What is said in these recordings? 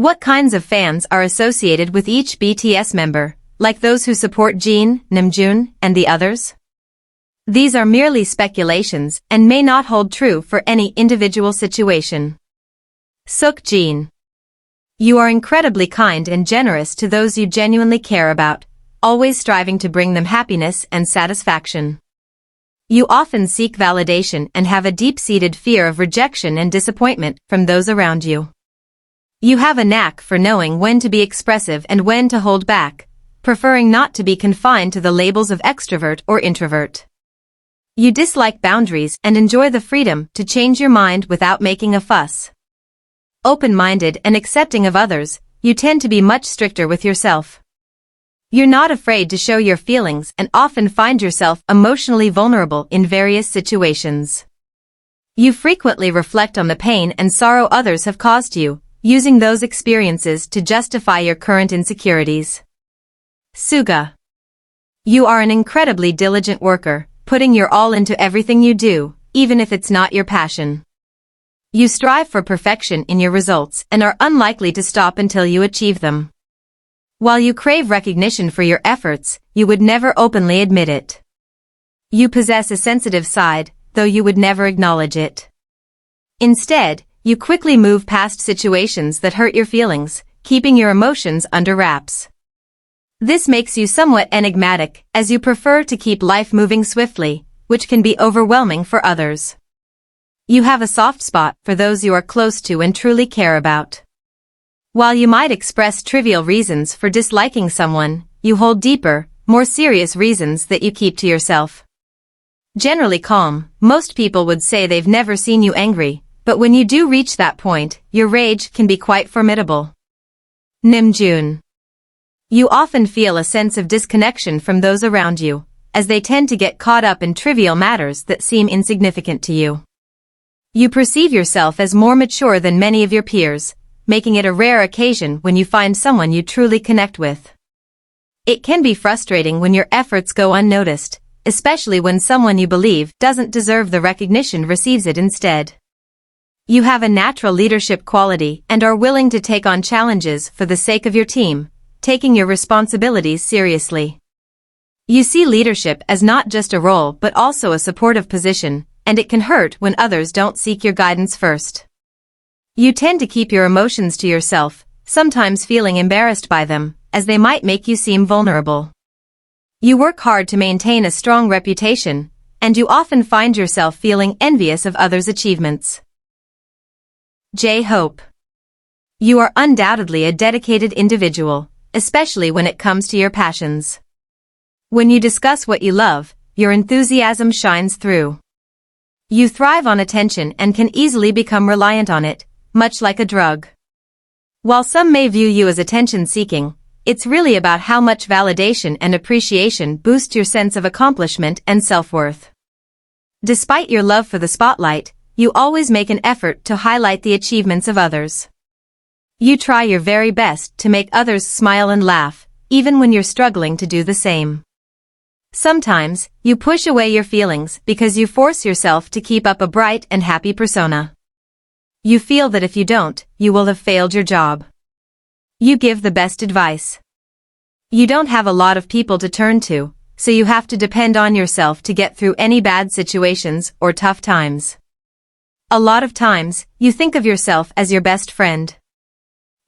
What kinds of fans are associated with each BTS member, like those who support Jin, Namjoon, and the others? These are merely speculations and may not hold true for any individual situation. Seokjin. You are incredibly kind and generous to those you genuinely care about, always striving to bring them happiness and satisfaction. You often seek validation and have a deep-seated fear of rejection and disappointment from those around you. You have a knack for knowing when to be expressive and when to hold back, preferring not to be confined to the labels of extrovert or introvert. You dislike boundaries and enjoy the freedom to change your mind without making a fuss. Open-minded and accepting of others, you tend to be much stricter with yourself. You're not afraid to show your feelings and often find yourself emotionally vulnerable in various situations. You frequently reflect on the pain and sorrow others have caused you, using those experiences to justify your current insecurities. Suga. You are an incredibly diligent worker, putting your all into everything you do, even if it's not your passion. You strive for perfection in your results and are unlikely to stop until you achieve them. While you crave recognition for your efforts, you would never openly admit it. You possess a sensitive side, though you would never acknowledge it. Instead, you quickly move past situations that hurt your feelings, keeping your emotions under wraps. This makes you somewhat enigmatic, as you prefer to keep life moving swiftly, which can be overwhelming for others. You have a soft spot for those you are close to and truly care about. While you might express trivial reasons for disliking someone, you hold deeper, more serious reasons that you keep to yourself. Generally calm, most people would say they've never seen you angry, but when you do reach that point, your rage can be quite formidable. Namjoon. You often feel a sense of disconnection from those around you, as they tend to get caught up in trivial matters that seem insignificant to you. You perceive yourself as more mature than many of your peers, making it a rare occasion when you find someone you truly connect with. It can be frustrating when your efforts go unnoticed, especially when someone you believe doesn't deserve the recognition receives it instead. You have a natural leadership quality and are willing to take on challenges for the sake of your team, taking your responsibilities seriously. You see leadership as not just a role but also a supportive position, and it can hurt when others don't seek your guidance first. You tend to keep your emotions to yourself, sometimes feeling embarrassed by them, as they might make you seem vulnerable. You work hard to maintain a strong reputation, and you often find yourself feeling envious of others' achievements. J-Hope. You are undoubtedly a dedicated individual, especially when it comes to your passions. When you discuss what you love, your enthusiasm shines through. You thrive on attention and can easily become reliant on it, much like a drug. While some may view you as attention-seeking, it's really about how much validation and appreciation boost your sense of accomplishment and self-worth. Despite your love for the spotlight, you always make an effort to highlight the achievements of others. You try your very best to make others smile and laugh, even when you're struggling to do the same. Sometimes, you push away your feelings because you force yourself to keep up a bright and happy persona. You feel that if you don't, you will have failed your job. You give the best advice. You don't have a lot of people to turn to, so you have to depend on yourself to get through any bad situations or tough times. A lot of times, you think of yourself as your best friend.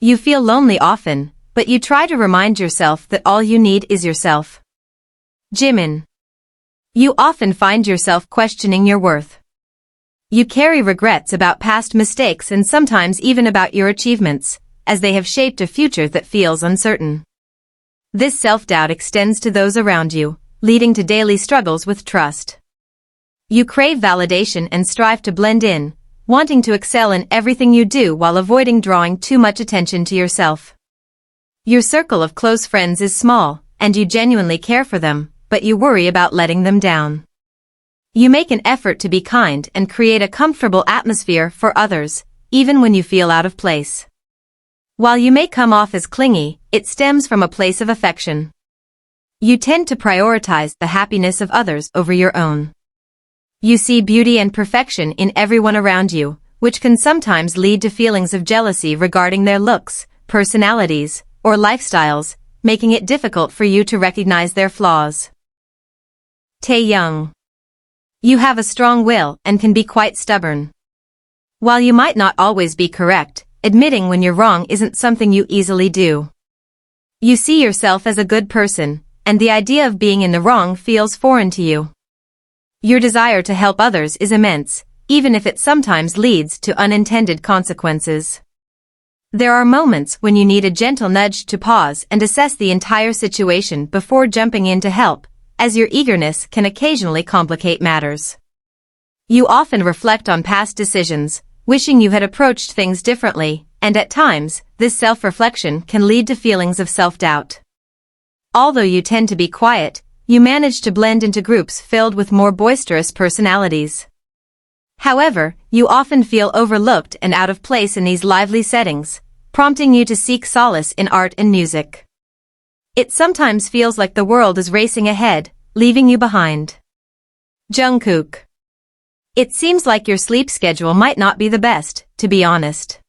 You feel lonely often, but you try to remind yourself that all you need is yourself. Jimin. You often find yourself questioning your worth. You carry regrets about past mistakes and sometimes even about your achievements, as they have shaped a future that feels uncertain. This self-doubt extends to those around you, leading to daily struggles with trust. You crave validation and strive to blend in, wanting to excel in everything you do while avoiding drawing too much attention to yourself. Your circle of close friends is small, and you genuinely care for them, but you worry about letting them down. You make an effort to be kind and create a comfortable atmosphere for others, even when you feel out of place. While you may come off as clingy, it stems from a place of affection. You tend to prioritize the happiness of others over your own. You see beauty and perfection in everyone around you, which can sometimes lead to feelings of jealousy regarding their looks, personalities, or lifestyles, making it difficult for you to recognize their flaws. Taeyoung. You have a strong will and can be quite stubborn. While you might not always be correct, admitting when you're wrong isn't something you easily do. You see yourself as a good person, and the idea of being in the wrong feels foreign to you. Your desire to help others is immense, even if it sometimes leads to unintended consequences. There are moments when you need a gentle nudge to pause and assess the entire situation before jumping in to help, as your eagerness can occasionally complicate matters. You often reflect on past decisions, wishing you had approached things differently, and at times, this self-reflection can lead to feelings of self-doubt. Although you tend to be quiet, you manage to blend into groups filled with more boisterous personalities. However, you often feel overlooked and out of place in these lively settings, prompting you to seek solace in art and music. It sometimes feels like the world is racing ahead, leaving you behind. Jungkook. It seems like your sleep schedule might not be the best, to be honest.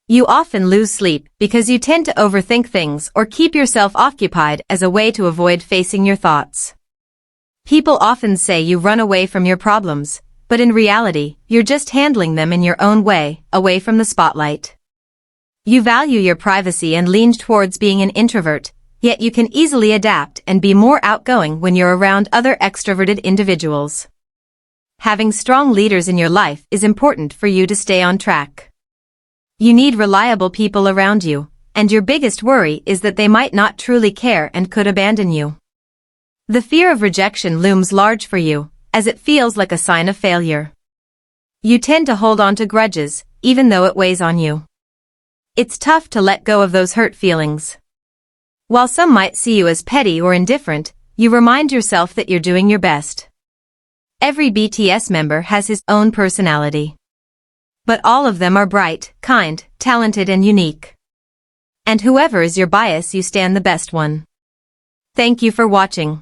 You often lose sleep because you tend to overthink things or keep yourself occupied as a way to avoid facing your thoughts. People often say you run away from your problems, but in reality, you're just handling them in your own way, away from the spotlight. You value your privacy and lean towards being an introvert, yet you can easily adapt and be more outgoing when you're around other extroverted individuals. Having strong leaders in your life is important for you to stay on track. You need reliable people around you, and your biggest worry is that they might not truly care and could abandon you. The fear of rejection looms large for you, as it feels like a sign of failure. You tend to hold on to grudges, even though it weighs on you. It's tough to let go of those hurt feelings. While some might see you as petty or indifferent, you remind yourself that you're doing your best. Every BTS member has his own personality. But all of them are bright, kind, talented and unique. And whoever is your bias, you stand the best one. Thank you for watching.